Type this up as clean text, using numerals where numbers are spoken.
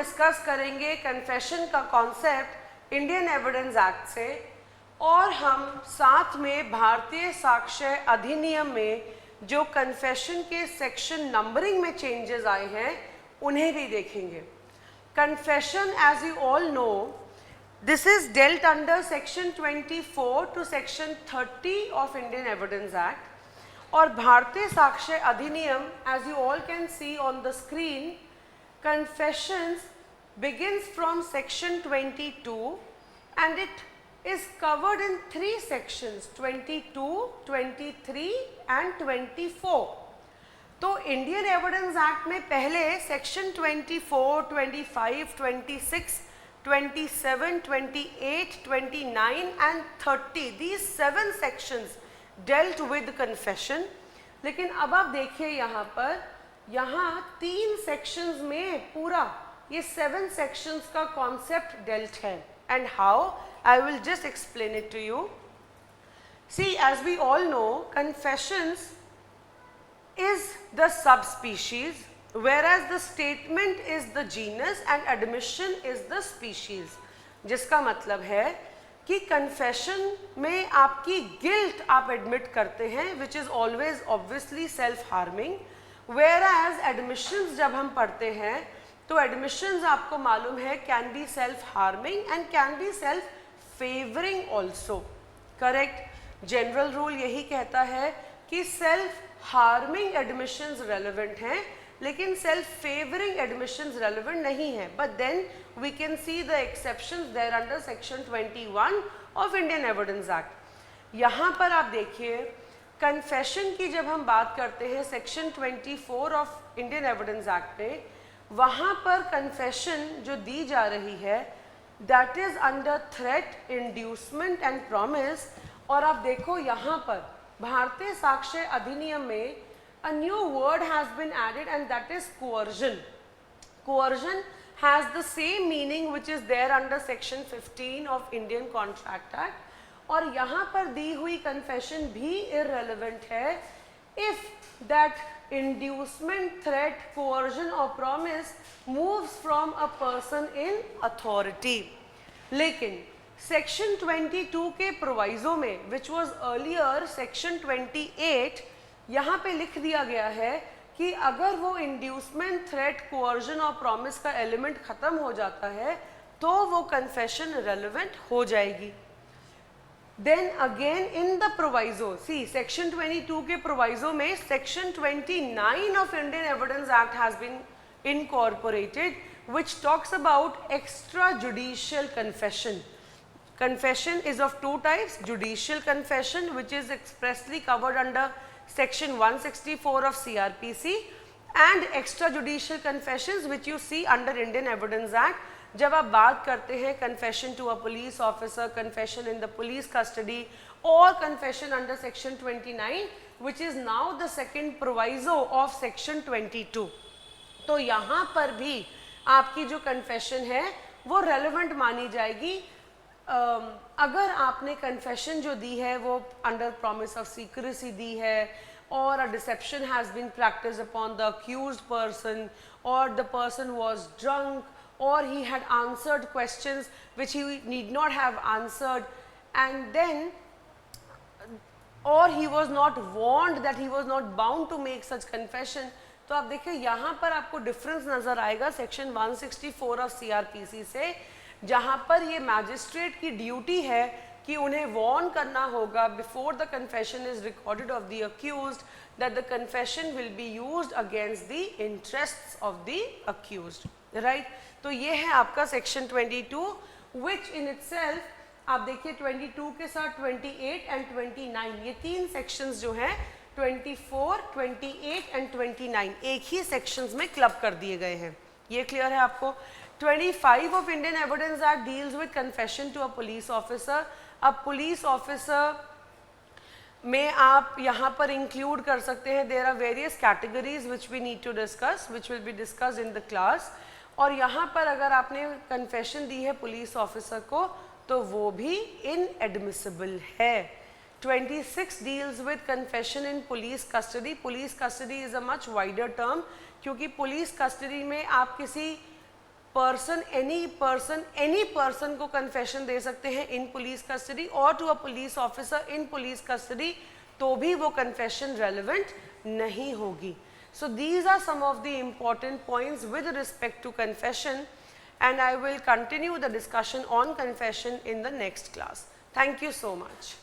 Discuss करेंगे confession का concept Indian Evidence act से, और हम साथ में भारतीय साक्ष्य अधिनियम में जो कन्फेशन के सेक्शन नंबरिंग में चेंजेस आए हैं उन्हें भी देखेंगे। Confession, as you all know, this is dealt under section 24 to section 30 of Indian Evidence Act, और भारतीय साक्ष्य अधिनियम, as you all can see on the screen, confessions begins from section 22 and it is covered in 3 sections, 22, 23 and 24. तो Indian Evidence act में पहले section 24, 25, 26, 27, 28, 29 and 30, these 7 sections dealt with confession. लेकिन अब आप देखिए यहाँ पर, यहाँ 3 सेक्शंस में पूरा ये 7 सेक्शंस का कॉन्सेप्ट डेल्ट है। And how, I will just explain it to you. See, as we all know, confessions is the subspecies, whereas the statement is the genus and admission is the species, जिसका मतलब है कि confession में आपकी guilt आप admit करते हैं, which is always obviously self harming, whereas admissions जब हम पढ़ते हैं तो admissions आपको मालूम है can be self harming and can be self favouring also. Correct, general rule यही कहता है कि सेल्फ हार्मिंग एडमिशंस रेलिवेंट हैं लेकिन सेल्फ फेवरिंग एडमिशंस रेलिवेंट नहीं है, but then we can see the exceptions there under section 21 of Indian Evidence Act. यहाँ पर आप देखिए, कन्फेशन की जब हम बात करते हैं section 24 of Indian Evidence act में, वहाँ पर कन्फेशन जो दी जा रही है that is under threat, inducement and promise. और आप देखो यहाँ पर भारतीय साक्ष्य अधिनियम में a new word has been added and that is coercion. Coercion has the same meaning which is there under section 15 of Indian Contract Act, और यहाँ पर दी हुई कन्फेशन भी इररेलेवेंट है if that inducement, threat, coercion और promise moves from a person in authority. लेकिन section 22 के proviso में, विच वाज अर्लियर सेक्शन 28, यहाँ पे लिख दिया गया है कि अगर वो इंड्यूसमेंट, थ्रेट, कोअर्जन और प्रॉमिस का एलिमेंट खत्म हो जाता है तो वो कन्फेशन रेलेवेंट हो जाएगी। Then again in the proviso, see section 22 के proviso में section 29 of Indian Evidence Act has been incorporated, which talks about extrajudicial confession. Confession is of 2 types: judicial confession, which is expressly covered under section 164 of CRPC, and extrajudicial confessions which you see under Indian Evidence Act. जब आप बात करते हैं confession to a police officer, confession in the police custody, और confession under section 29 which is now the second proviso of section 22, तो यहाँ पर भी आपकी जो कन्फेशन है वो रेलेवेंट मानी जाएगी अगर आपने कन्फेशन जो दी है वो अंडर प्रॉमिस ऑफ सीक्रेसी दी है, और a deception has been practice upon the accused person, और the person was drunk, or he had answered questions which he need not have answered, and then or he was not warned that he was not bound to make such confession। तो आप देखिए यहाँ पर आपको difference नज़र आएगा section 164 of CRPC से, जहाँ पर ये मैजिस्ट्रेट की ड्यूटी है कि उन्हें वार्न करना होगा before the confession is recorded of the accused that the confession will be used against the interests of the accused, right. तो ये है आपका सेक्शन 22, विच इन इटसेल्फ आप देखिए 22 के साथ 28 एंड 29, ये 3 सेक्शंस जो हैं 24, 28 एंड 29 एक ही सेक्शंस में क्लब कर दिए गए हैं। ये क्लियर है आपको। 25 of Indian Evidence Act deals with confession to a police officer. अब पुलिस ऑफिसर में आप यहाँ पर इंक्लूड कर सकते हैं, there are various categories which we need to discuss, which will be discussed in the class. और यहाँ पर अगर आपने कन्फेशन दी है पुलिस ऑफिसर को तो वो भी इनएडमिसिबल है। 26 deals with confession in police custody. Police custody is a much wider term, क्योंकि पुलिस कस्टडी में आप किसी पर्सन एनी पर्सन को कन्फेशन दे सकते हैं इन पुलिस कस्टडी और to a police officer in police custody, तो भी वो कन्फेशन रेलिवेंट नहीं होगी. So these are some of the important points with respect to confession, and I will continue the discussion on confession in the next class. Thank you so much.